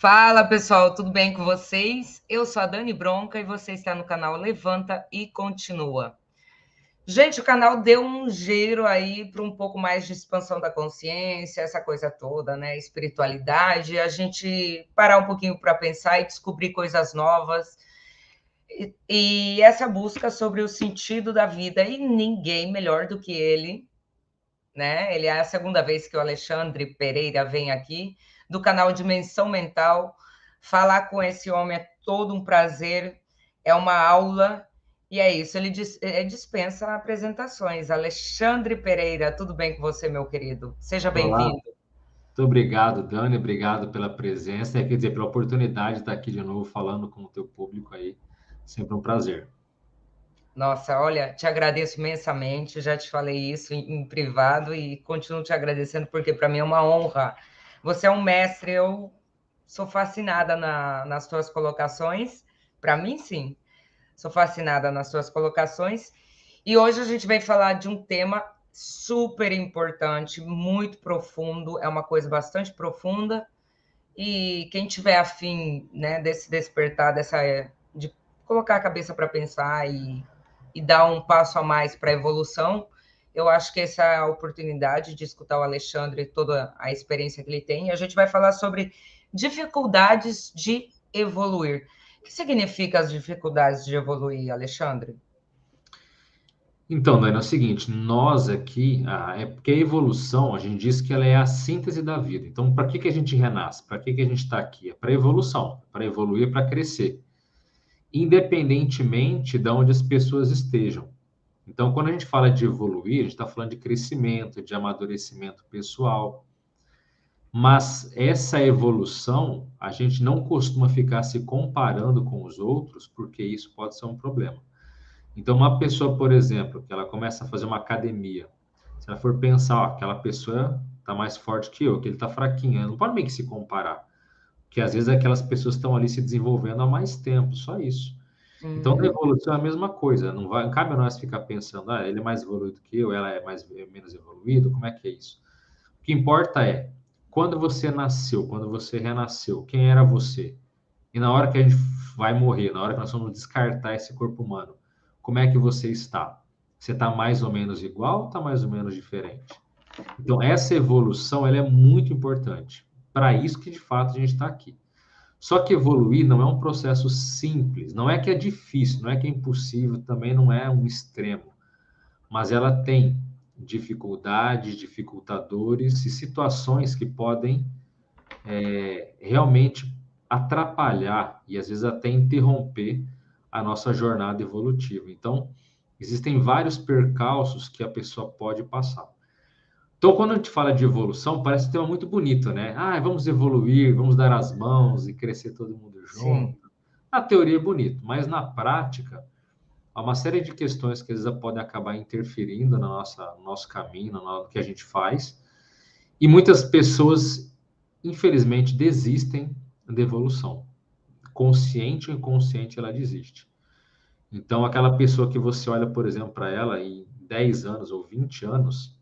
Fala pessoal, tudo bem com vocês? Eu sou a Dani Bronca e você está no canal Levanta e Continua. Gente, o canal deu um giro aí para um pouco mais de expansão da consciência, essa coisa toda, né? Espiritualidade, a gente parar um pouquinho para pensar e descobrir coisas novas. E essa busca sobre o sentido da vida, e ninguém melhor do que ele, né? Ele é a segunda vez que o Alexandre Pereira vem aqui, do canal Dimensão Mental. Falar com esse homem é todo um prazer, é uma aula, e é isso, ele dispensa apresentações. Alexandre Pereira, tudo bem com você, meu querido? Seja Olá, bem-vindo. muito obrigado, Dani, obrigado pela presença, quer dizer, pela oportunidade de estar aqui de novo falando com o teu público aí, sempre um prazer. Nossa, olha, te agradeço imensamente, já te falei isso em privado e continuo te agradecendo porque para mim é uma honra. Você é um mestre, eu sou fascinada nas tuas colocações. Para mim, sim, sou fascinada nas tuas colocações. E hoje a gente vai falar de um tema super importante, muito profundo, é uma coisa bastante profunda. E quem tiver afim, né, desse despertar, de colocar a cabeça para pensar e dar um passo a mais para a evolução, eu acho que essa é a oportunidade de escutar o Alexandre e toda a experiência que ele tem. E a gente vai falar sobre dificuldades de evoluir. O que significa as dificuldades de evoluir, Alexandre? Então, Dani, é o seguinte, nós aqui, é porque a evolução, a gente diz que ela é a síntese da vida. Então, para que a gente renasce? Para que a gente está aqui? É para evolução, para evoluir, para crescer, independentemente de onde as pessoas estejam. Então, quando a gente fala de evoluir, a gente está falando de crescimento, de amadurecimento pessoal. Mas essa evolução, a gente não costuma ficar se comparando com os outros, porque isso pode ser um problema. Então, uma pessoa, por exemplo, que ela começa a fazer uma academia, se ela for pensar, ó, aquela pessoa está mais forte que eu, que ele está fraquinho, ela não pode meio que se comparar, porque às vezes aquelas pessoas estão ali se desenvolvendo há mais tempo, só isso. Então, na Uhum. evolução é a mesma coisa, não cabe a nós ficar pensando, ele é mais evoluído que eu, ela é menos evoluído, como é que é isso? O que importa é, quando você nasceu, quando você renasceu, quem era você? E na hora que a gente vai morrer, na hora que nós vamos descartar esse corpo humano, como é que você está? Você está mais ou menos igual ou está mais ou menos diferente? Então, essa evolução ela é muito importante. Para isso que, de fato, a gente está aqui. Só que evoluir não é um processo simples, não é que é difícil, não é que é impossível, também não é um extremo, mas ela tem dificuldades, dificultadores e situações que podem realmente atrapalhar e às vezes até interromper a nossa jornada evolutiva. Então, existem vários percalços que a pessoa pode passar. Então, quando a gente fala de evolução, parece um tema muito bonito, né? Vamos evoluir, vamos dar as mãos e crescer todo mundo junto. Sim. Na teoria é bonito, mas na prática há uma série de questões que às vezes podem acabar interferindo no nosso caminho, no que a gente faz. E muitas pessoas, infelizmente, desistem da evolução. Consciente ou inconsciente, ela desiste. Então, aquela pessoa que você olha, por exemplo, para ela em 10 anos ou 20 anos,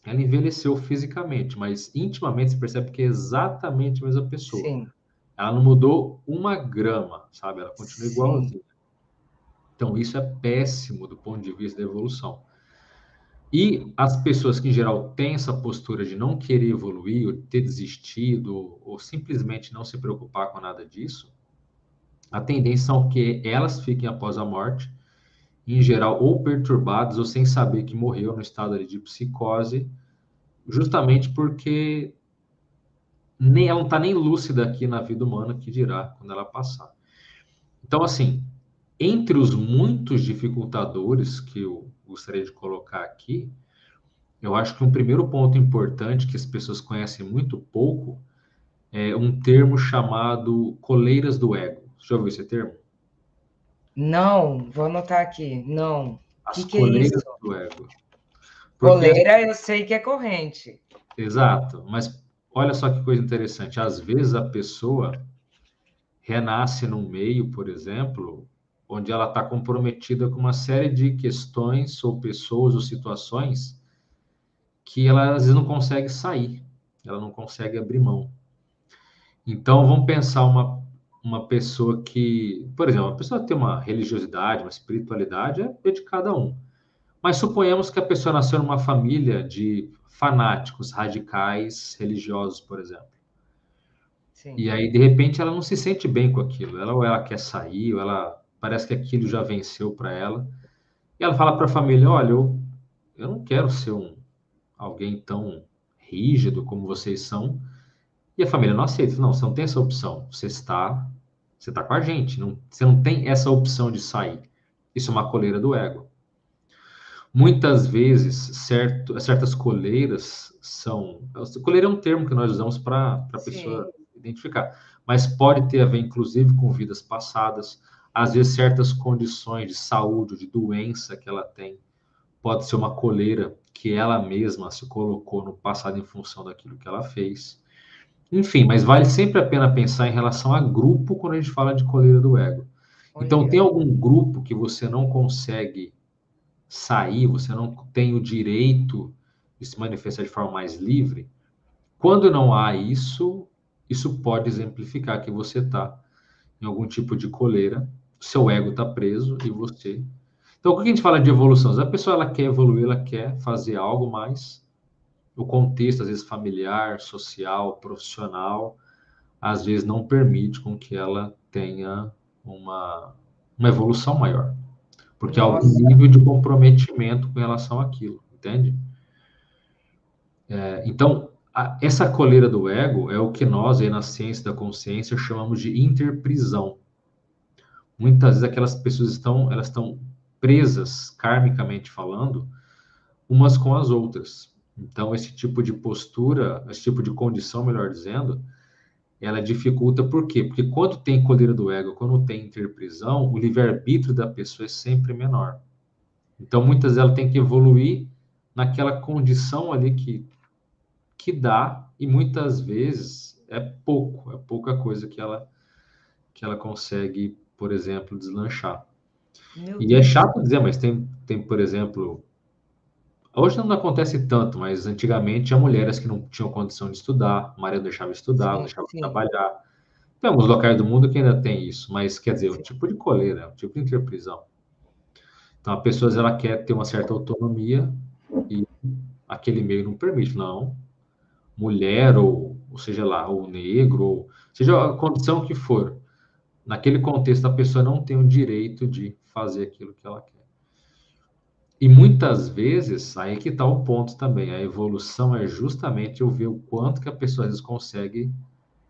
ela envelheceu fisicamente, mas intimamente você percebe que é exatamente a mesma pessoa. Sim, Ela não mudou uma grama, sabe? Ela continua sim. igualzinha. Então, isso é péssimo do ponto de vista da evolução. E as pessoas que, em geral, têm essa postura de não querer evoluir, ou ter desistido, ou simplesmente não se preocupar com nada disso, a tendência são que elas fiquem após a morte, em geral, ou perturbadas, ou sem saber que morreu no estado ali de psicose, justamente porque ela não está nem lúcida aqui na vida humana, que dirá quando ela passar. Então, assim, entre os muitos dificultadores que eu gostaria de colocar aqui, eu acho que um primeiro ponto importante que as pessoas conhecem muito pouco é um termo chamado coleiras do ego. Você já ouviu esse termo? Não, vou anotar aqui. Não. O As que é isso? coleiras do ego. Porque, Coleira, eu sei que é corrente. exato, mas olha só que coisa interessante. Às vezes a pessoa renasce num meio, por exemplo, onde ela está comprometida com uma série de questões ou pessoas ou situações que ela às vezes não consegue sair, ela não consegue abrir mão. Então, vamos pensar uma pessoa que, por exemplo, uma pessoa tem uma religiosidade, uma espiritualidade, é de cada um. Mas suponhamos que a pessoa nasceu numa família de fanáticos, radicais, religiosos, por exemplo. Sim. E aí, de repente, ela não se sente bem com aquilo. Ou ela quer sair, ou ela parece que aquilo já venceu para ela. E ela fala para a família: olha, eu não quero ser alguém tão rígido como vocês são. E a família não aceita. Não, você não tem essa opção. Você está com a gente. Não, você não tem essa opção de sair. Isso é uma coleira do ego. Muitas vezes, certas coleiras são. Coleira é um termo que nós usamos para a pessoa Sim. identificar, mas pode ter a ver, inclusive, com vidas passadas. Às vezes, certas condições de saúde, de doença que ela tem, pode ser uma coleira que ela mesma se colocou no passado em função daquilo que ela fez. Enfim, mas vale sempre a pena pensar em relação a grupo quando a gente fala de coleira do ego. Então, tem Olha. algum grupo que você não consegue sair, você não tem o direito de se manifestar de forma mais livre? Quando não há isso, isso pode exemplificar que você está em algum tipo de coleira, seu ego está preso e você. Então, quando a gente fala de evolução, se a pessoa ela quer evoluir, ela quer fazer algo mais, o contexto, às vezes familiar, social, profissional, às vezes não permite com que ela tenha uma evolução maior, porque há algum Nossa. nível de comprometimento com relação àquilo, entende? Então, essa coleira do ego é o que nós, aí na ciência da consciência, chamamos de interprisão. Muitas vezes aquelas pessoas elas estão presas, karmicamente falando, umas com as outras. Então, esse tipo de postura, esse tipo de condição, melhor dizendo, ela dificulta por quê? Porque quando tem coleira do ego, quando tem interprisão, o livre-arbítrio da pessoa é sempre menor. Então, muitas vezes ela tem que evoluir naquela condição ali que dá, e muitas vezes é pouca coisa que ela consegue, por exemplo, deslanchar. Meu E é Deus. chato dizer, mas tem, por exemplo, hoje não acontece tanto, mas antigamente tinha mulheres que não tinham condição de estudar, o marido deixava estudar, não Sim, deixava sim, trabalhar. Tem alguns locais do mundo que ainda tem isso, mas quer dizer, um sim. tipo de coleira, um tipo de interprisão. Então, a pessoa ela quer ter uma certa autonomia e aquele meio não permite, não. Mulher, ou seja lá, ou negro, ou seja a condição que for, naquele contexto a pessoa não tem o direito de fazer aquilo que ela quer. E muitas vezes, aí que está o ponto também, a evolução é justamente eu ver o quanto que a pessoa às vezes consegue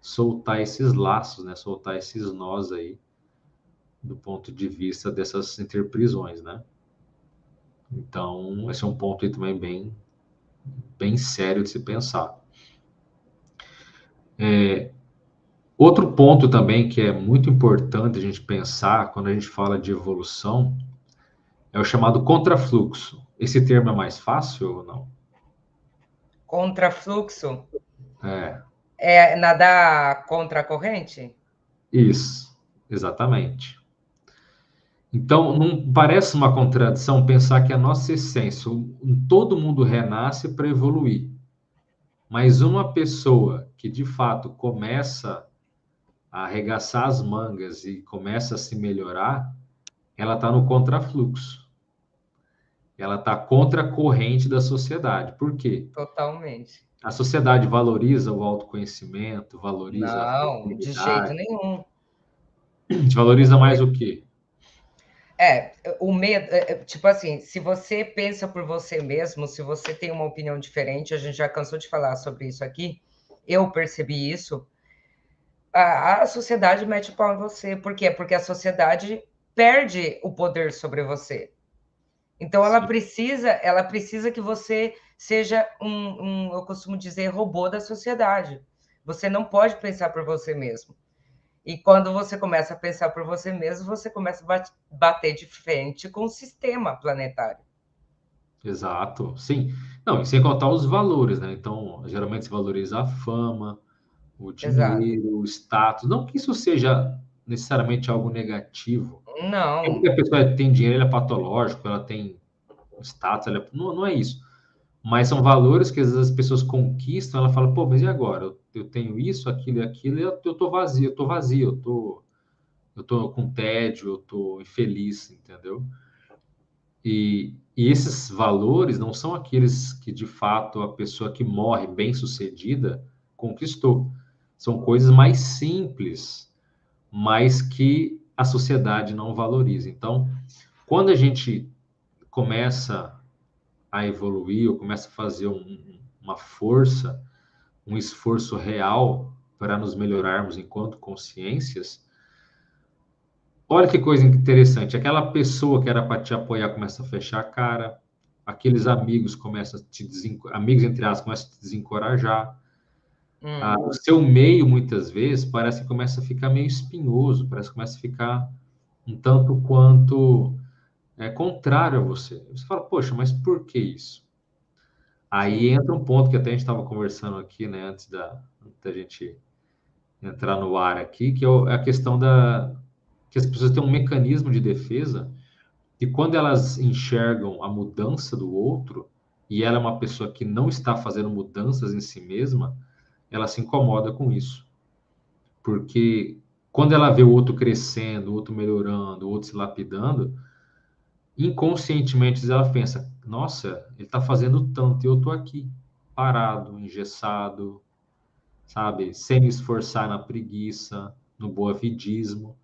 soltar esses laços, né? Soltar esses nós aí, do ponto de vista dessas interprisões, né? Então, esse é um ponto aí também bem sério de se pensar. Outro ponto também que é muito importante a gente pensar quando a gente fala de evolução é o chamado contrafluxo. Esse termo é mais fácil ou não? Contrafluxo É, é nadar contra a corrente? isso, exatamente. Então, não parece uma contradição pensar que a nossa essência, todo mundo renasce para evoluir, mas uma pessoa que de fato começa a arregaçar as mangas e começa a se melhorar, ela está no contrafluxo. Ela está contra a corrente da sociedade. Por quê? Totalmente. A sociedade valoriza o autoconhecimento, valoriza a Não, de jeito flexibilidade. nenhum. A gente valoriza mais o quê? É, o medo, tipo assim, se você pensa por você mesmo, se você tem uma opinião diferente, a gente já cansou de falar sobre isso aqui, eu percebi isso, a sociedade mete o pau em você. Por quê? Porque a sociedade perde o poder sobre você. Então Sim, ela precisa que você seja eu costumo dizer, robô da sociedade. Você não pode pensar por você mesmo. E quando você começa a pensar por você mesmo, você começa a bater de frente com o sistema planetário. exato. Sim. Não, e sem contar os valores, né? Então, geralmente se valoriza a fama, o Exato. dinheiro, o status. Não que isso seja necessariamente algo negativo. É porque Não, a pessoa tem dinheiro, ela é patológico, ela tem status, não é isso. Mas são valores que às vezes as pessoas conquistam, ela fala, pô, mas e agora? Eu tenho isso, aquilo e aquilo, e eu tô vazio, eu tô com tédio, eu tô infeliz, entendeu? E esses valores não são aqueles que, de fato, a pessoa que morre bem-sucedida conquistou. São coisas mais simples, mas que a sociedade não valoriza. Então, quando a gente começa a evoluir, ou começa a fazer uma força, um esforço real para nos melhorarmos enquanto consciências, olha que coisa interessante. Aquela pessoa que era para te apoiar começa a fechar a cara, aqueles amigos começam a amigos entre aspas começam a te desencorajar. O seu meio muitas vezes parece que começa a ficar meio espinhoso, parece que começa a ficar um tanto quanto contrário a você. Você fala, poxa, mas por que isso? Aí entra um ponto que até a gente estava conversando aqui, né, antes da gente entrar no ar aqui, que é a questão que as pessoas têm um mecanismo de defesa e quando elas enxergam a mudança do outro e ela é uma pessoa que não está fazendo mudanças em si mesma, ela se incomoda com isso. Porque quando ela vê o outro crescendo, o outro melhorando, o outro se lapidando, inconscientemente ela pensa: nossa, ele está fazendo tanto e eu estou aqui, parado, engessado, sabe? Sem me esforçar na preguiça, no boavidismo.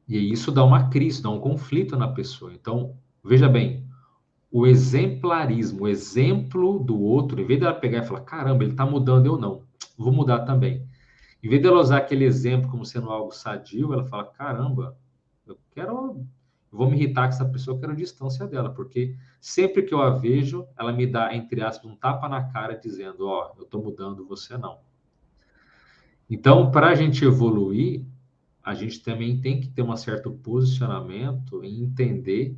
E isso dá uma crise, dá um conflito na pessoa. Então, veja bem, o exemplarismo, o exemplo do outro, em vez dela pegar e falar, caramba, ele está mudando, eu não, vou mudar também. Em vez dela usar aquele exemplo como sendo algo sadio, ela fala, caramba, eu vou me irritar com essa pessoa, eu quero distância dela, porque sempre que eu a vejo, ela me dá, entre aspas, um tapa na cara dizendo, ó, eu estou mudando, você não. Então, para a gente evoluir, a gente também tem que ter um certo posicionamento e entender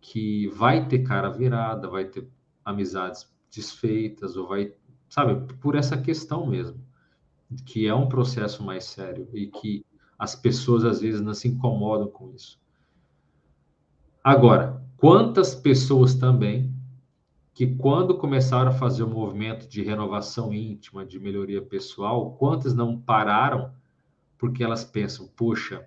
que vai ter cara virada, vai ter amizades desfeitas, ou vai, sabe, por essa questão mesmo, que é um processo mais sério e que as pessoas às vezes não se incomodam com isso. Agora, quantas pessoas também que quando começaram a fazer o movimento de renovação íntima, de melhoria pessoal, quantas não pararam porque elas pensam, poxa,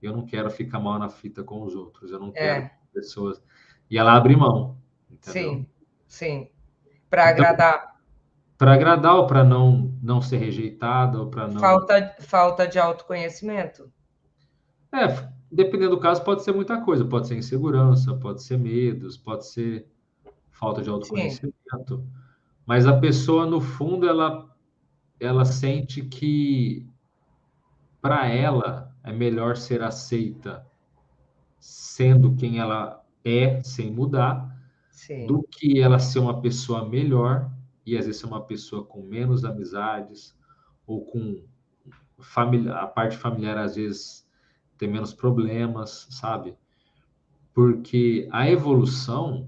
eu não quero ficar mal na fita com os outros, eu não quero que pessoas... E ela abre mão, entendeu? Sim, sim. Para Então, agradar. para agradar ou para não ser rejeitada ou para não... Falta de autoconhecimento. Dependendo do caso, pode ser muita coisa. Pode ser insegurança, pode ser medos, pode ser falta de Sim. autoconhecimento. Mas a pessoa, no fundo, ela sente que para ela é melhor ser aceita sendo quem ela é, sem mudar, Sim. do que ela ser uma pessoa melhor e às vezes ser uma pessoa com menos amizades ou com a parte familiar às vezes ter menos problemas, sabe? Porque a evolução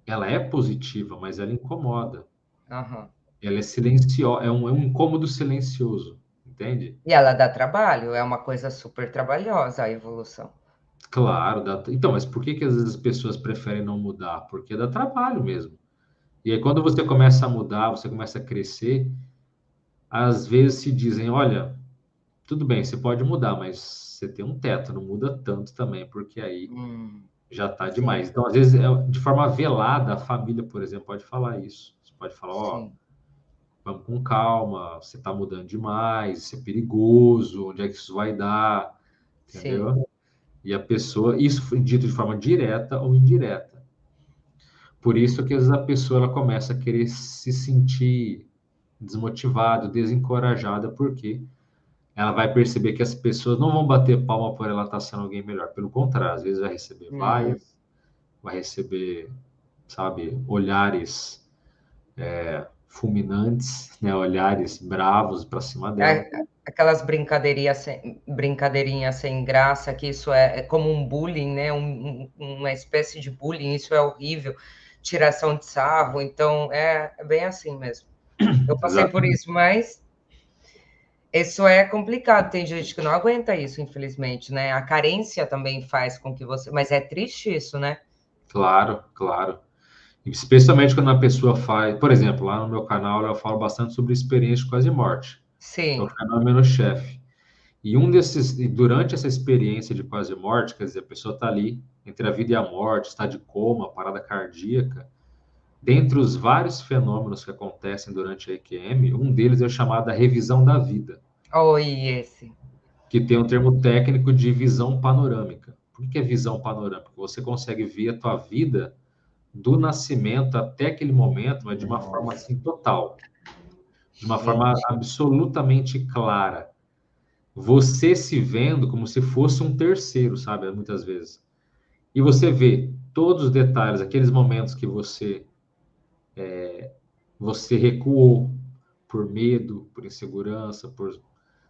ela é positiva, mas ela incomoda. Uhum. Ela é silenciosa, é um incômodo silencioso, entende? E ela dá trabalho, é uma coisa super trabalhosa a evolução. Claro, então, mas por que às vezes as pessoas preferem não mudar? Porque dá trabalho mesmo. E aí, quando você começa a mudar, você começa a crescer, às vezes se dizem, olha, tudo bem, você pode mudar, mas você tem um teto, não muda tanto também, porque aí já está Sim, demais. Então, às vezes, de forma velada, a família, por exemplo, pode falar isso. Você pode falar, ó, sim. vamos com calma, você está mudando demais, isso é perigoso, onde é que isso vai dar, Sim. entendeu? E a pessoa, isso foi dito de forma direta ou indireta. Por isso que às vezes a pessoa ela começa a querer se sentir desmotivada, desencorajada, porque ela vai perceber que as pessoas não vão bater palma por ela estar sendo alguém melhor. Pelo contrário, às vezes vai receber Uhum. vaias, vai receber, sabe, olhares fulminantes, né, olhares bravos para cima dela. Aquelas brincadeirinhas sem graça, que isso é como um bullying, né? Uma espécie de bullying, isso é horrível. Tiração de sarro, então é bem assim mesmo. Eu passei por Exatamente. isso, mas isso é complicado. Tem gente que não aguenta isso, infelizmente, né? A carência também faz com que você. Mas é triste isso, né? Claro, claro. Especialmente quando a pessoa faz, por exemplo, lá no meu canal eu falo bastante sobre experiência de quase morte. É o Sim. fenômeno chefe. E durante essa experiência de quase morte, quer dizer, a pessoa está ali entre a vida e a morte, está de coma, parada cardíaca. Dentre os vários fenômenos que acontecem durante a EQM, um deles é chamado a revisão da vida, Oi, esse. que tem um termo técnico de visão panorâmica. Por que é visão panorâmica? Você consegue ver a tua vida do nascimento até aquele momento, mas de uma forma assim total, de uma forma Gente. absolutamente clara. Você se vendo como se fosse um terceiro, sabe? Muitas vezes. E você vê todos os detalhes, aqueles momentos que você recuou por medo, por insegurança, por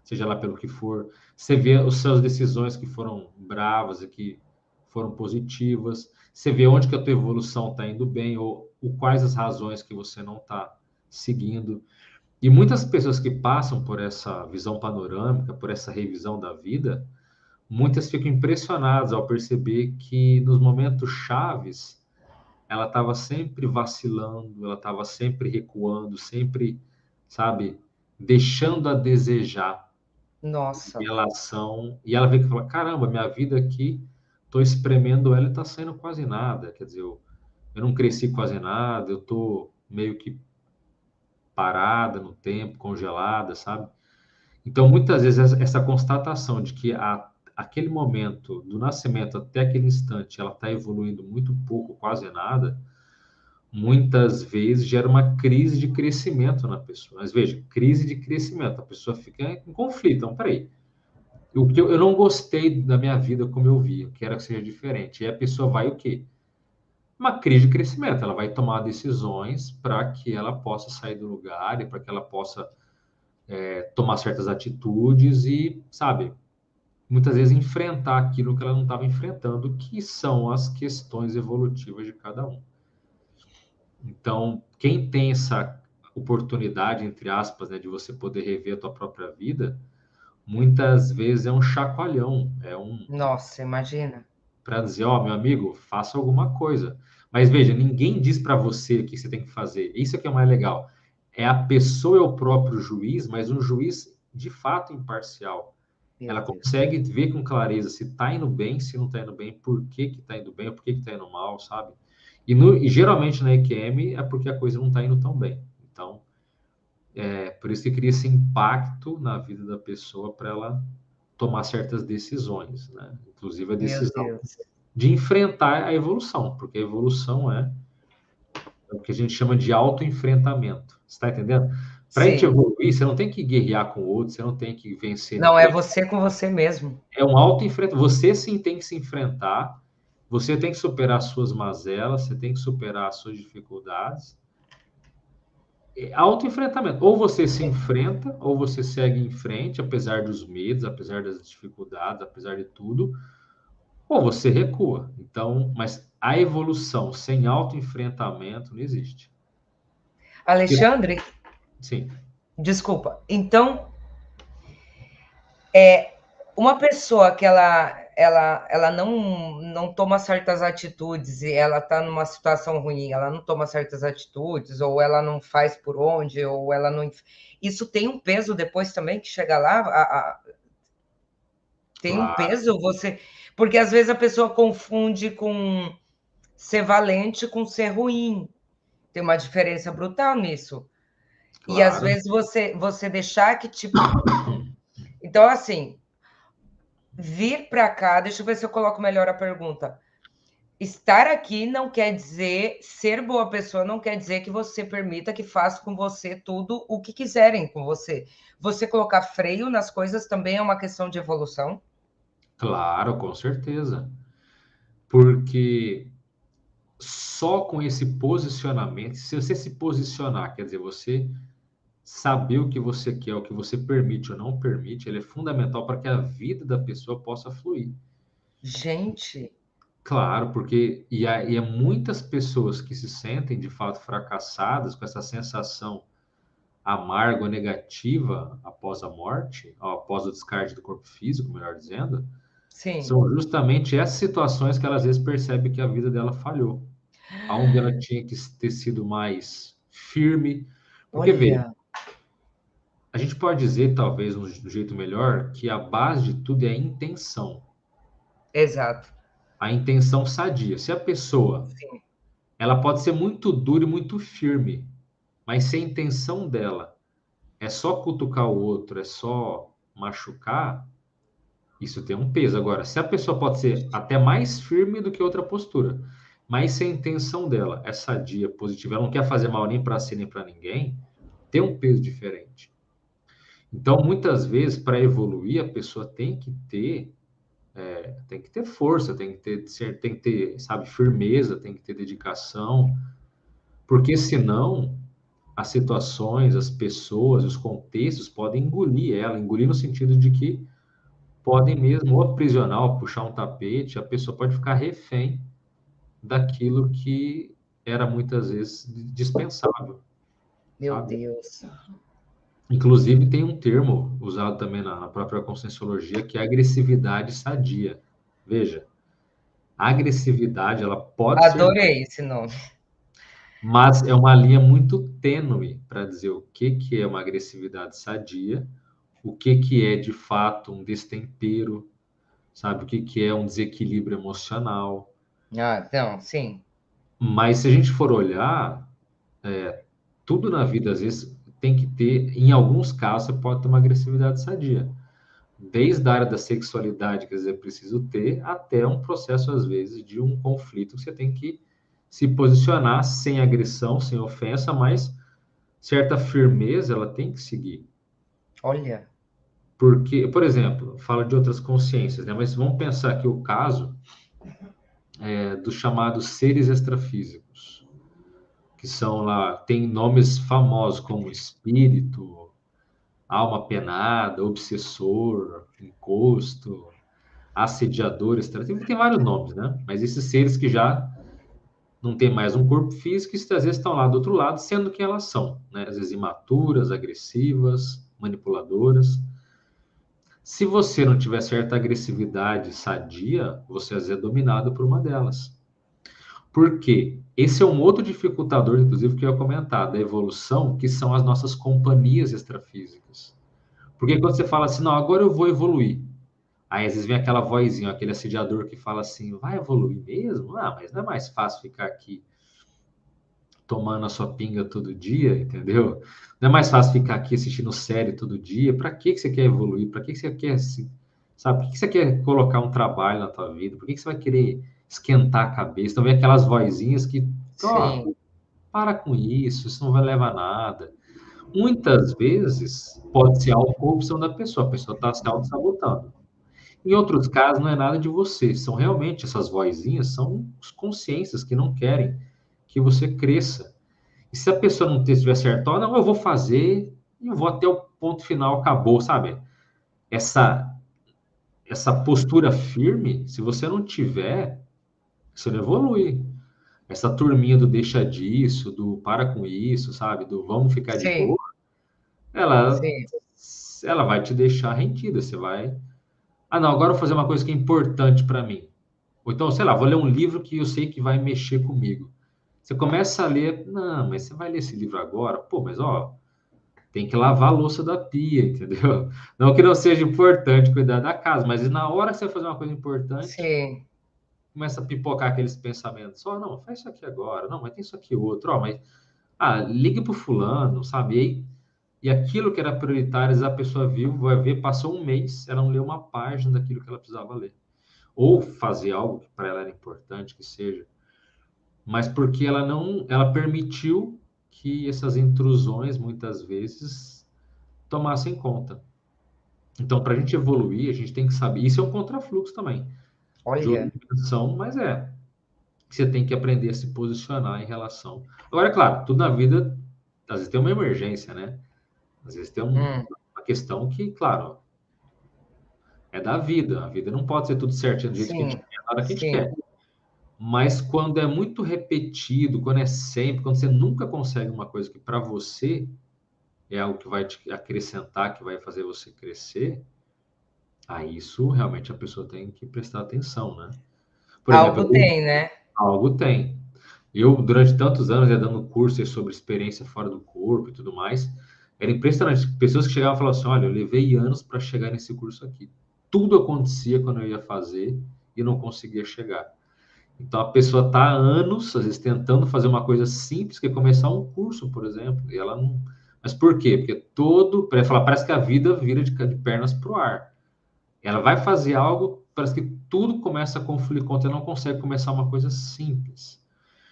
seja lá pelo que for. Você vê as suas decisões que foram bravas e que foram positivas. Você vê onde que a tua evolução está indo bem ou quais as razões que você não está seguindo. E muitas pessoas que passam por essa visão panorâmica, por essa revisão da vida, muitas ficam impressionadas ao perceber que nos momentos chaves ela estava sempre vacilando, ela estava sempre recuando, sempre, sabe, deixando a desejar em Nossa. relação. E ela vê que fala: caramba, minha vida aqui, estou espremendo ela e está saindo quase nada. Quer dizer, eu não cresci quase nada, eu estou meio que parada no tempo, congelada, sabe? Então, muitas vezes, essa constatação de que aquele momento do nascimento até aquele instante ela está evoluindo muito pouco, quase nada, muitas vezes gera uma crise de crescimento na pessoa. Mas veja, crise de crescimento, a pessoa fica em conflito. Então, peraí, eu não gostei da minha vida como eu vi, eu quero que seja diferente. E a pessoa vai o quê? Uma crise de crescimento, ela vai tomar decisões para que ela possa sair do lugar e para que ela possa tomar certas atitudes e, sabe, muitas vezes enfrentar aquilo que ela não estava enfrentando, que são as questões evolutivas de cada um. Então, quem tem essa oportunidade, entre aspas, né, de você poder rever a tua própria vida, muitas vezes é um chacoalhão, Nossa, imagina. para dizer, ó, meu amigo, faça alguma coisa. Mas veja, ninguém diz para você o que você tem que fazer. Isso é que é mais legal. É a pessoa, é o próprio juiz, mas um juiz de fato imparcial. Meu Ela Deus. consegue ver com clareza se está indo bem, se não está indo bem, por que que está indo bem, por que que está indo mal, sabe? E geralmente na EQM é porque a coisa não está indo tão bem. Então, é por isso que cria esse impacto na vida da pessoa para ela tomar certas decisões, né? Inclusive a Meu decisão Deus. de enfrentar a evolução, porque a evolução é o que a gente chama de autoenfrentamento. Você está entendendo? Para a gente Sim. evoluir, você não tem que guerrear com o outro, você não tem que vencer Não, é ninguém. você com você mesmo. É um auto-enfrentamento. Você sim tem que se enfrentar, você tem que superar as suas mazelas, você tem que superar as suas dificuldades. É auto-enfrentamento. Ou você se enfrenta, ou você segue em frente, apesar dos medos, apesar das dificuldades, apesar de tudo, ou você recua. Então, mas a evolução sem auto-enfrentamento não existe. Alexandre, Sim, desculpa. Então, uma pessoa que ela não toma certas atitudes e ela está numa situação ruim, ela não toma certas atitudes, ou ela não faz por onde, ou ela não. Isso tem um peso depois também que chega lá, tem um claro, peso você. Porque às vezes a pessoa confunde com ser valente com ser ruim. Tem uma diferença brutal nisso. E às claro. vezes você deixar que tipo. Então, assim, vir para cá, deixa eu ver se eu coloco melhor a pergunta. Estar aqui não quer dizer ser boa pessoa, não quer dizer que você permita que faça com você tudo o que quiserem com você. Você colocar freio nas coisas também é uma questão de evolução. Claro, com certeza. Porque só com esse posicionamento, se você se posicionar, quer dizer, você saber o que você quer, o que você permite ou não permite, ele é fundamental para que a vida da pessoa possa fluir. Gente, Claro, porque e há muitas pessoas que se sentem de fato fracassadas com essa sensação amarga ou negativa após a morte, ou após o descarte do corpo físico, melhor dizendo, sim. são justamente essas situações que ela às vezes percebe que a vida dela falhou. aonde ela tinha que ter sido mais firme. Porque, veja, Olha, a gente pode dizer, talvez, do jeito melhor, que a base de tudo é a intenção. exato. A intenção sadia. Se a pessoa, Sim. ela pode ser muito dura e muito firme, mas se a intenção dela é só cutucar o outro, é só machucar, isso tem um peso. Agora, se a pessoa pode ser até mais firme do que outra postura, mas se a intenção dela é sadia, positiva, ela não quer fazer mal nem para si nem para ninguém, tem um peso diferente. Então, muitas vezes, para evoluir, a pessoa tem que ter força, tem que ter, sabe, firmeza, tem que ter dedicação, porque senão as situações, as pessoas, os contextos podem engolir ela, engolir no sentido de que podem mesmo ou aprisionar, ou puxar um tapete, a pessoa pode ficar refém daquilo que era muitas vezes dispensável, Meu sabe? Deus. Inclusive tem um termo usado também na própria Conscienciologia que é agressividade sadia. Veja, a agressividade ela pode ser, Adorei esse nome. mas é uma linha muito tênue para dizer o que é uma agressividade sadia, o que é de fato um destempero, sabe? O que é um desequilíbrio emocional. Ah, não, sim. Mas se a gente for olhar, tudo na vida às vezes tem que ter, em alguns casos, você pode ter uma agressividade sadia. Desde a área da sexualidade, quer dizer, é preciso ter, até um processo, às vezes, de um conflito que você tem que se posicionar sem agressão, sem ofensa, mas certa firmeza ela tem que seguir. Olha. Porque, por exemplo, fala de outras consciências, né? Mas vamos pensar que o caso dos chamados seres extrafísicos, que são lá, tem nomes famosos como espírito, alma penada, obsessor, encosto, assediador, extrativo, tem vários nomes, né? Mas esses seres que já não têm mais um corpo físico, e às vezes estão lá do outro lado, sendo quem elas são, né? Às vezes imaturas, agressivas, manipuladoras. Se você não tiver certa agressividade sadia, você às vezes é dominado por uma delas. Por quê? Esse é um outro dificultador, inclusive, que eu ia comentar, da evolução, que são as nossas companhias extrafísicas. Porque quando você fala assim, não, agora eu vou evoluir. Aí às vezes vem aquela vozinha, aquele assediador que fala assim, vai evoluir mesmo? Ah, mas não é mais fácil ficar aqui tomando a sua pinga todo dia, entendeu? Não é mais fácil ficar aqui assistindo série todo dia? Para que você quer evoluir? Para que você quer, sabe? Por que você quer colocar um trabalho na tua vida? Por que você vai querer esquentar a cabeça? Então vem aquelas vozinhas que, ó, Sim. para com isso não vai levar a nada. Muitas vezes pode ser a corrupção da pessoa, a pessoa está se auto-sabotando. Em outros casos, não é nada de você, são realmente essas vozinhas, são as consciências que não querem que você cresça. E se a pessoa não estiver certa, ó, não, eu vou fazer e eu vou até o ponto final, acabou, sabe? Essa, essa postura firme, se você não tiver, você não evolui. Essa turminha do deixa disso, do para com isso, sabe? Do vamos ficar de boa, Sim. ela, Sim. ela vai te deixar rendida. Você vai. Ah, não, agora eu vou fazer uma coisa que é importante para mim. Ou então, sei lá, vou ler um livro que eu sei que vai mexer comigo. Você começa a ler, não, mas você vai ler esse livro agora? Pô, mas ó, tem que lavar a louça da pia, entendeu? Não que não seja importante cuidar da casa, mas na hora que você vai fazer uma coisa importante, Sim. começa a pipocar aqueles pensamentos. Ó, não, faz isso aqui agora. Não, mas tem isso aqui outro. Ó, mas, liga pro fulano, sabe? E aquilo que era prioritário, a pessoa viu, vai ver, passou um mês, ela não leu uma página daquilo que ela precisava ler. Ou fazer algo que para ela era importante que seja, mas porque ela não, ela permitiu que essas intrusões muitas vezes tomassem conta. Então, para a gente evoluir, a gente tem que saber. Isso é um contrafluxo também, de outra Olha. dimensão, mas você tem que aprender a se posicionar em relação. Agora, é claro, tudo na vida, às vezes tem uma emergência, né? Às vezes tem Hum. uma questão que, claro, é da vida. A vida não pode ser tudo certinho do jeito que a gente Sim. quer, na hora que a gente Sim. quer. Mas quando é muito repetido, quando é sempre, quando você nunca consegue uma coisa que para você é algo que vai te acrescentar, que vai fazer você crescer, aí isso realmente a pessoa tem que prestar atenção, né? Por exemplo, Algo tem, né? algo tem. Eu, durante tantos anos, dando cursos sobre experiência fora do corpo e tudo mais, era impressionante. Pessoas que chegavam e falavam assim: olha, eu levei anos para chegar nesse curso aqui. Tudo acontecia quando eu ia fazer e não conseguia chegar. Então a pessoa está há anos, às vezes, tentando fazer uma coisa simples, que é começar um curso, por exemplo, e ela não. Mas por quê? Porque parece que a vida vira de pernas para o ar. Ela vai fazer algo, parece que tudo começa a confluir contra, ela não consegue começar uma coisa simples.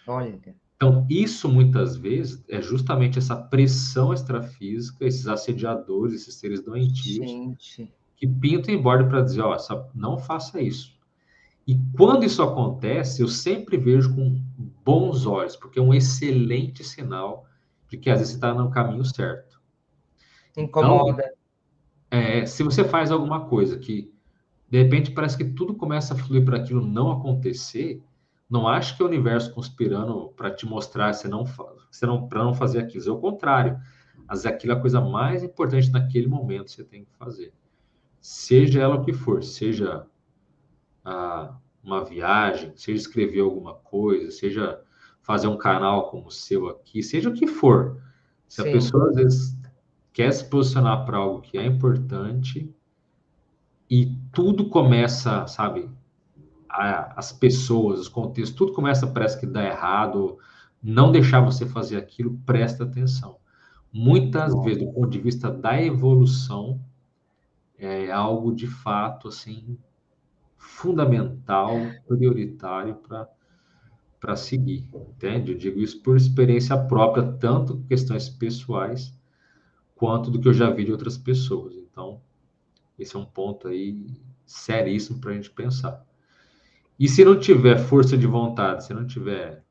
Olha, Então, isso muitas vezes é justamente essa pressão extrafísica, esses assediadores, esses seres doentios, gente. que pintam em bordo para dizer, ó, não faça isso. E quando isso acontece, eu sempre vejo com bons olhos, porque é um excelente sinal de que às vezes você está no caminho certo. Então, Incomoda. se você faz alguma coisa que de repente parece que tudo começa a fluir para aquilo não acontecer, não acho que é o universo conspirando para te mostrar para não fazer aquilo. É o contrário. Mas aquilo é a coisa mais importante naquele momento que você tem que fazer. Seja ela o que for, seja uma viagem, seja escrever alguma coisa, seja fazer um canal como o seu aqui, seja o que for. Se a Sim, pessoa às vezes quer se posicionar para algo que é importante e tudo começa, sabe, as pessoas, os contextos, tudo começa, parece que dar errado, não deixar você fazer aquilo, presta atenção. Muitas vezes, do ponto de vista da evolução, é algo de fato assim fundamental, prioritário para seguir, entende? Eu digo isso por experiência própria, tanto questões pessoais quanto do que eu já vi de outras pessoas. Então, esse é um ponto aí seríssimo para a gente pensar. E se não tiver força de vontade, se não tiver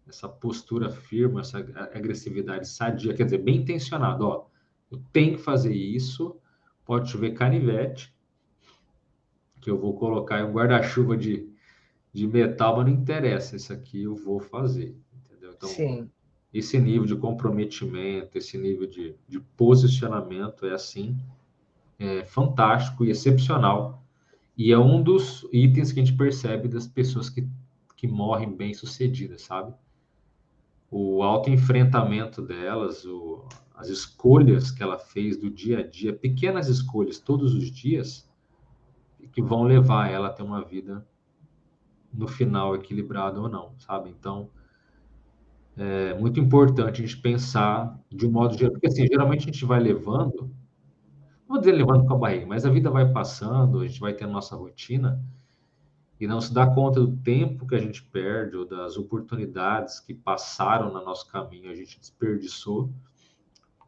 essa postura firme, essa agressividade sadia, quer dizer, bem intencionado, ó, eu tenho que fazer isso, pode chover canivete, que eu vou colocar em um guarda-chuva de metal, mas não interessa, isso aqui eu vou fazer, entendeu? Então, sim. esse nível de comprometimento, esse nível de posicionamento é assim, é fantástico e excepcional. E é um dos itens que a gente percebe das pessoas que morrem bem-sucedidas, sabe? O autoenfrentamento delas, as escolhas que ela fez do dia a dia, pequenas escolhas todos os dias, que vão levar ela a ter uma vida no final equilibrada ou não, sabe? Então, é muito importante a gente pensar de um modo geral, porque assim, geralmente a gente vai levando, não vou dizer levando com a barriga, mas a vida vai passando, a gente vai ter a nossa rotina e não se dá conta do tempo que a gente perde ou das oportunidades que passaram no nosso caminho, a gente desperdiçou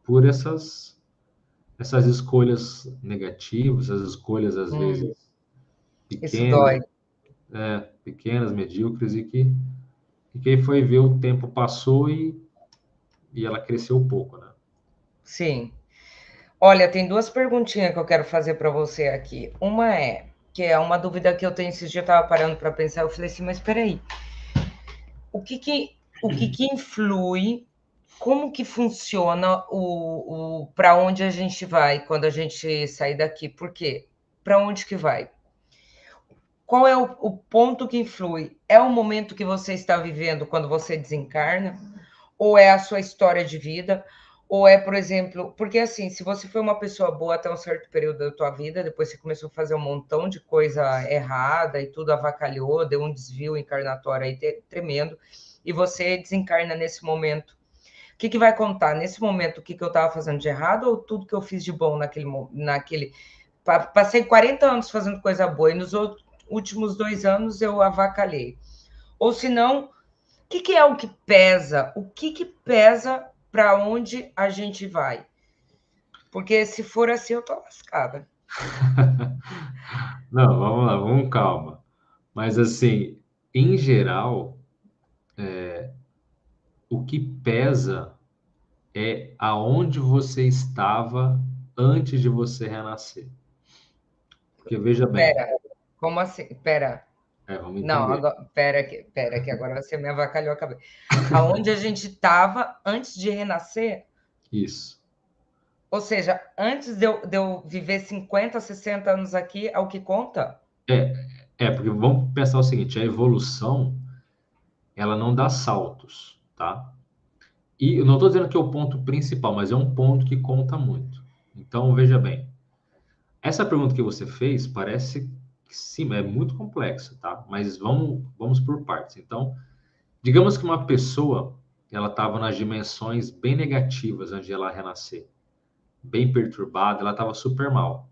por essas escolhas negativas, as escolhas às Hum, vezes isso pequenas, dói. pequenas, medíocres e que foi ver o tempo passou e ela cresceu um pouco, né? Sim. Olha, tem duas perguntinhas que eu quero fazer para você aqui. Uma que é uma dúvida que eu tenho esses dias, eu estava parando para pensar, eu falei assim, mas espera aí, o que que influi, como que funciona o para onde a gente vai quando a gente sair daqui? Por quê? Para onde que vai? Qual é o ponto que influi? É o momento que você está vivendo quando você desencarna? Ou é a sua história de vida? Ou é, por exemplo, porque assim, se você foi uma pessoa boa até um certo período da tua vida, depois você começou a fazer um montão de coisa errada e tudo avacalhou, deu um desvio encarnatório aí tremendo, e você desencarna nesse momento. O que que vai contar? Nesse momento, o que que eu estava fazendo de errado ou tudo que eu fiz de bom naquele. Passei 40 anos fazendo coisa boa e nos últimos 2 anos eu avacalhei. Ou se não, o que que é o que pesa? O que que pesa para onde a gente vai? Porque se for assim, eu tô lascada. Não, vamos lá, vamos com calma. Mas assim, em geral, o que pesa é aonde você estava antes de você renascer. Porque veja bem, Pera, como assim? Pera. vamos Não, entender. agora, pera que agora você me avacalhou a cabeça. Aonde a gente estava antes de renascer? Isso. Ou seja, antes de eu viver 50, 60 anos aqui, é o que conta? É, porque vamos pensar o seguinte, a evolução, ela não dá saltos, tá? E eu não estou dizendo que é o ponto principal, mas é um ponto que conta muito. Então, veja bem, essa pergunta que você fez parece que sim, é muito complexa, tá? Mas vamos por partes. Então, digamos que uma pessoa, ela estava nas dimensões bem negativas antes de ela renascer, bem perturbada, ela estava super mal.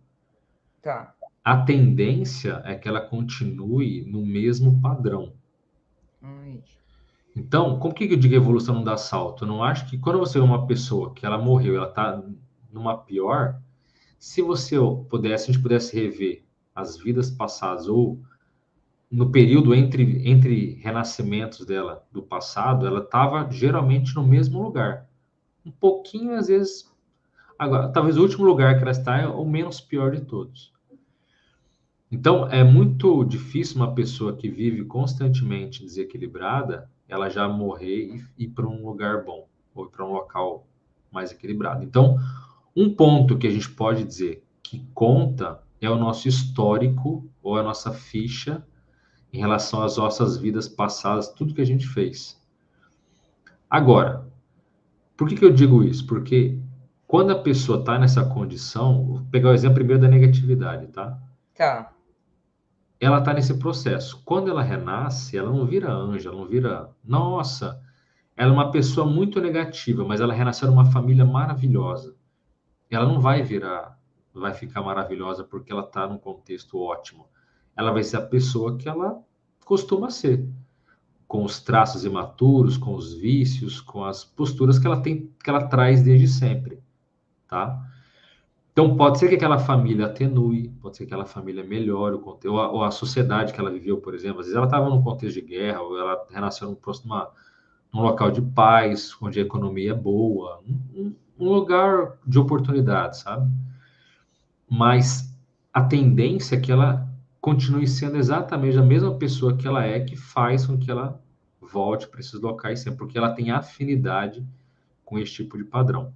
Tá. A tendência é que ela continue no mesmo padrão. Ai. Então, como que eu digo que a evolução não dá salto? Eu não acho que quando você vê uma pessoa que ela morreu, ela está numa pior, se você pudesse, se a gente pudesse rever as vidas passadas ou no período entre renascimentos dela do passado, ela estava geralmente no mesmo lugar. Um pouquinho, às vezes, agora, talvez o último lugar que ela está é o menos pior de todos. Então, é muito difícil uma pessoa que vive constantemente desequilibrada, ela já morrer e ir para um lugar bom, ou para um local mais equilibrado. Então, um ponto que a gente pode dizer que conta é o nosso histórico ou a nossa ficha em relação às nossas vidas passadas, tudo que a gente fez. Agora, por que eu digo isso? Porque quando a pessoa está nessa condição, vou pegar o exemplo primeiro da negatividade, tá? Tá. Ela está nesse processo. Quando ela renasce, ela não vira anjo, ela não vira. Nossa, ela é uma pessoa muito negativa, mas ela renasceu numa família maravilhosa. Ela não vai virar, vai ficar maravilhosa porque ela está num contexto ótimo. Ela vai ser a pessoa que ela costuma ser, com os traços imaturos, com os vícios, com as posturas que ela tem, que ela traz desde sempre, tá? Então pode ser que aquela família atenue, pode ser que aquela família melhore o contexto, ou a sociedade que ela viveu, por exemplo, às vezes ela estava num contexto de guerra, ou ela renasceu num local de paz, onde a economia é boa, um lugar de oportunidade, sabe? Mas a tendência é que ela continue sendo exatamente a mesma pessoa que ela é, que faz com que ela volte para esses locais sempre, porque ela tem afinidade com esse tipo de padrão.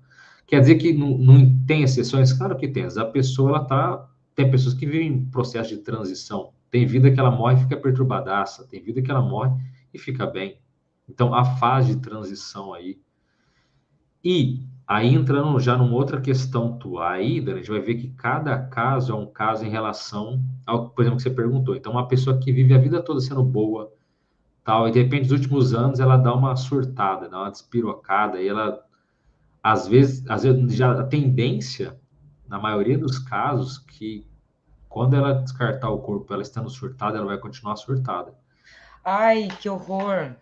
Quer dizer que não tem exceções? Claro que tem. A pessoa, ela tá... Tem pessoas que vivem em processo de transição. Tem vida que ela morre e fica perturbadaça. Tem vida que ela morre e fica bem. Então, a fase de transição aí. E aí, entrando já numa outra questão tua, aí, Dani, a gente vai ver que cada caso é um caso em relação ao, por exemplo, que você perguntou. Então, uma pessoa que vive a vida toda sendo boa, tal, e de repente, nos últimos anos, ela dá uma surtada, dá uma despirocada, e ela às vezes já a tendência, na maioria dos casos, que quando ela descartar o corpo, ela estando surtada, ela vai continuar surtada. Ai, que horror.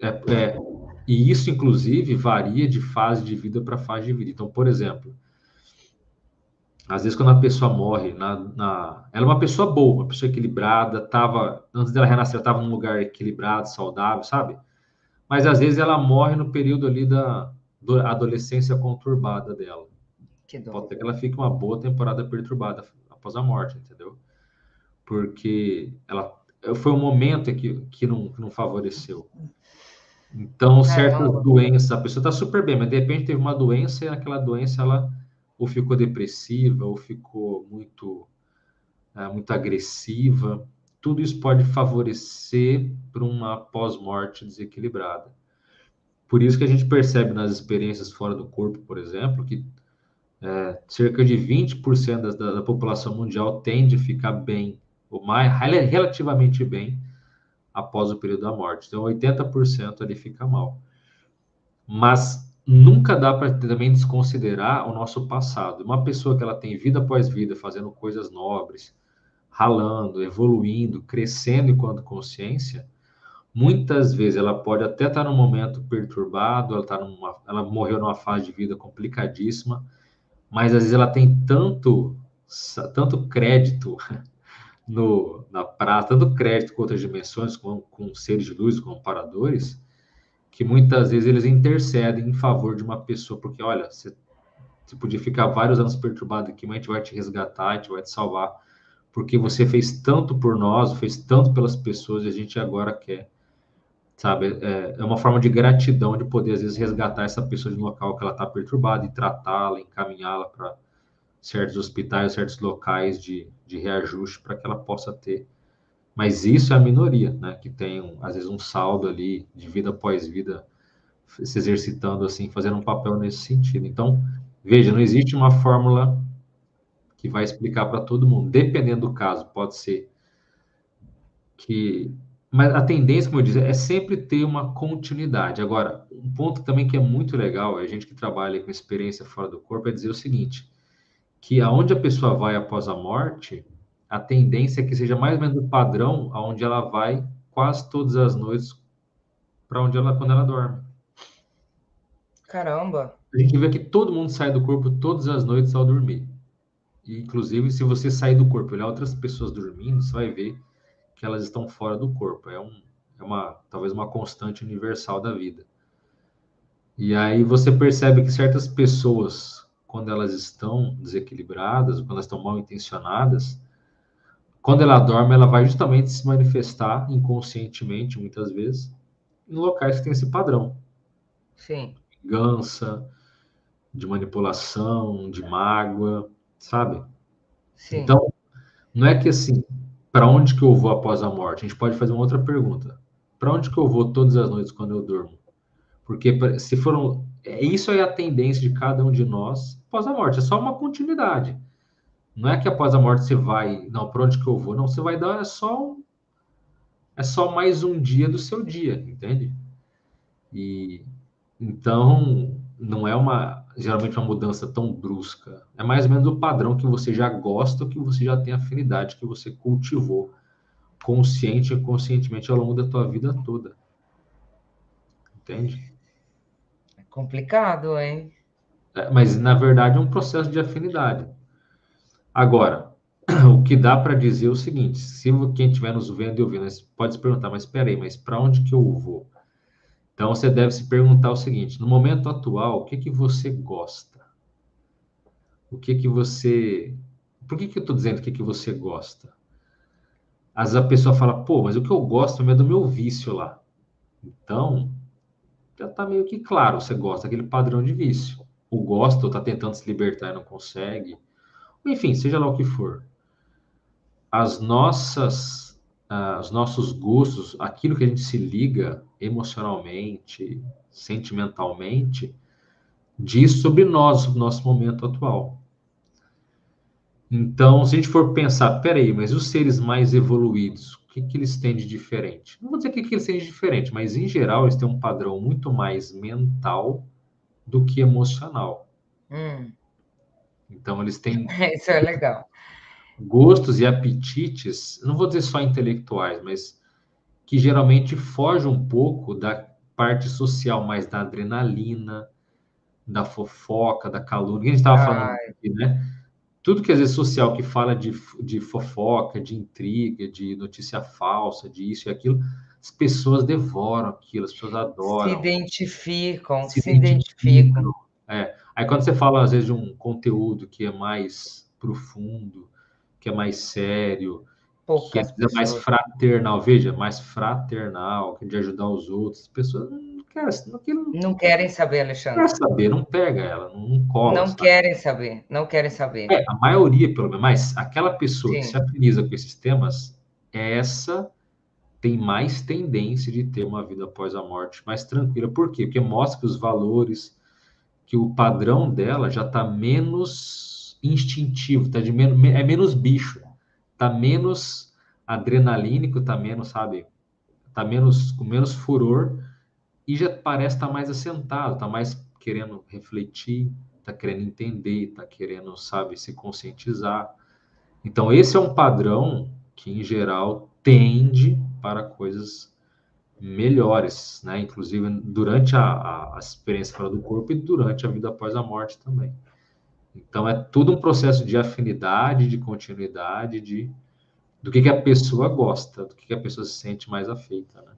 É, é, e isso, inclusive, varia de fase de vida para fase de vida. Então, por exemplo, às vezes quando a pessoa morre, ela é uma pessoa boa, uma pessoa equilibrada, tava, antes dela renascer, ela estava num lugar equilibrado, saudável, sabe? Mas às vezes ela morre no período ali da adolescência conturbada dela. Que Pode dó. ser que ela fique uma boa temporada perturbada após a morte, entendeu? Porque ela foi um momento que não favoreceu. Então, certas Caramba. doenças, a pessoa está super bem, mas de repente teve uma doença e aquela doença ela ou ficou depressiva ou ficou muito agressiva. Tudo isso pode favorecer para uma pós-morte desequilibrada. Por isso que a gente percebe nas experiências fora do corpo, por exemplo, que cerca de 20% da população mundial tende a ficar bem, ou mais, relativamente bem, após o período da morte. Então, 80% ali fica mal. Mas nunca dá para também desconsiderar o nosso passado. Uma pessoa que ela tem vida após vida, fazendo coisas nobres, ralando, evoluindo, crescendo enquanto consciência, muitas vezes ela pode até estar num momento perturbado, ela morreu numa fase de vida complicadíssima, mas às vezes ela tem tanto crédito na prata, tanto crédito com outras dimensões, com seres de luz, com amparadores, que muitas vezes eles intercedem em favor de uma pessoa, porque olha, você podia ficar vários anos perturbado aqui, mas a gente vai te resgatar, a gente vai te salvar, porque você fez tanto por nós, fez tanto pelas pessoas, e a gente agora quer, sabe? É uma forma de gratidão de poder, às vezes, resgatar essa pessoa de um local que ela está perturbada e tratá-la, encaminhá-la para certos hospitais, certos locais de reajuste para que ela possa ter Mas isso é a minoria, né? Que tem, às vezes, um saldo ali de vida após vida se exercitando assim, fazendo um papel nesse sentido. Então, veja, não existe uma fórmula que vai explicar para todo mundo. Dependendo do caso, pode ser que. Mas a tendência, como eu disse, é sempre ter uma continuidade. Agora, um ponto também que é muito legal, é a gente que trabalha com experiência fora do corpo, é dizer o seguinte, que aonde a pessoa vai após a morte, a tendência é que seja mais ou menos o padrão aonde ela vai quase todas as noites para onde ela quando ela dorme. Caramba. A gente vê que todo mundo sai do corpo todas as noites ao dormir. E, inclusive, se você sair do corpo e olhar outras pessoas dormindo, você vai ver que elas estão fora do corpo. Talvez uma constante universal da vida. E aí você percebe que certas pessoas, quando elas estão desequilibradas, quando elas estão mal intencionadas, quando ela dorme, ela vai justamente se manifestar inconscientemente, muitas vezes, em locais que tem esse padrão. Sim, Vingança, de manipulação, de mágoa, sabe? sim. Então, não é que assim, para onde que eu vou após a morte? A gente pode fazer uma outra pergunta. Para onde que eu vou todas as noites quando eu durmo? Porque se foram, isso é a tendência de cada um de nós após a morte. É só uma continuidade. Não é que após a morte você vai, não, para onde que eu vou? Não, você vai dar é só mais um dia do seu dia, entende? E então não é geralmente uma mudança tão brusca. É mais ou menos o padrão que você já gosta, que você já tem afinidade, que você cultivou consciente e inconscientemente ao longo da tua vida toda. Entende? É complicado, hein? Mas, na verdade, é um processo de afinidade. Agora, o que dá para dizer é o seguinte: se quem estiver nos vendo e ouvindo pode se perguntar, mas espera aí, mas para onde que eu vou? Então, você deve se perguntar o seguinte: no momento atual, o que que você gosta? O que que você. Por que que eu estou dizendo o que que você gosta? Às vezes a pessoa fala, pô, mas o que eu gosto é do meu vício lá. Então, já está meio que claro, você gosta daquele padrão de vício. O gosta, ou está tentando se libertar e não consegue. Enfim, seja lá o que for. Os nossos gostos, aquilo que a gente se liga emocionalmente, sentimentalmente, diz sobre nós, o nosso momento atual. Então, se a gente for pensar, peraí, mas os seres mais evoluídos, o que que eles têm de diferente? Não vou dizer o que que eles têm de diferente, mas em geral eles têm um padrão muito mais mental do que emocional. Hum, Então, eles têm isso é legal. gostos e apetites, não vou dizer só intelectuais, mas que geralmente foge um pouco da parte social, mais da adrenalina, da fofoca, da calúnia, que a gente estava falando Ai, aqui, né? Tudo que às vezes social que fala de fofoca, de intriga, de notícia falsa, de isso e aquilo, as pessoas devoram aquilo, as pessoas adoram, se se identificam. identificam. Aí quando você fala, às vezes, de um conteúdo que é mais profundo, que é mais sério, que às Poucas vezes é mais pessoas fraternal, veja, mais fraternal, que é de ajudar os outros, as pessoas não querem, aquilo não querem saber, não quer Alexandre. saber, não pega ela, não cola, Não sabe? querem saber, não querem saber. A maioria, pelo menos, mas aquela pessoa que se Sim, afiniza com esses temas, essa tem mais tendência de ter uma vida após a morte mais tranquila. Por quê? Porque mostra que os valores, que o padrão dela já está menos instintivo, é menos bicho, está menos adrenalínico, está menos, sabe? Está menos, com menos furor e já parece estar mais assentado, está mais querendo refletir, está querendo entender, está querendo, sabe, se conscientizar. Então, esse é um padrão que, em geral, tende para coisas melhores, né? Inclusive durante a experiência fora do corpo e durante a vida após a morte também. Então, é tudo um processo de afinidade, de continuidade, do que a pessoa gosta, do que a pessoa se sente mais afeita, né?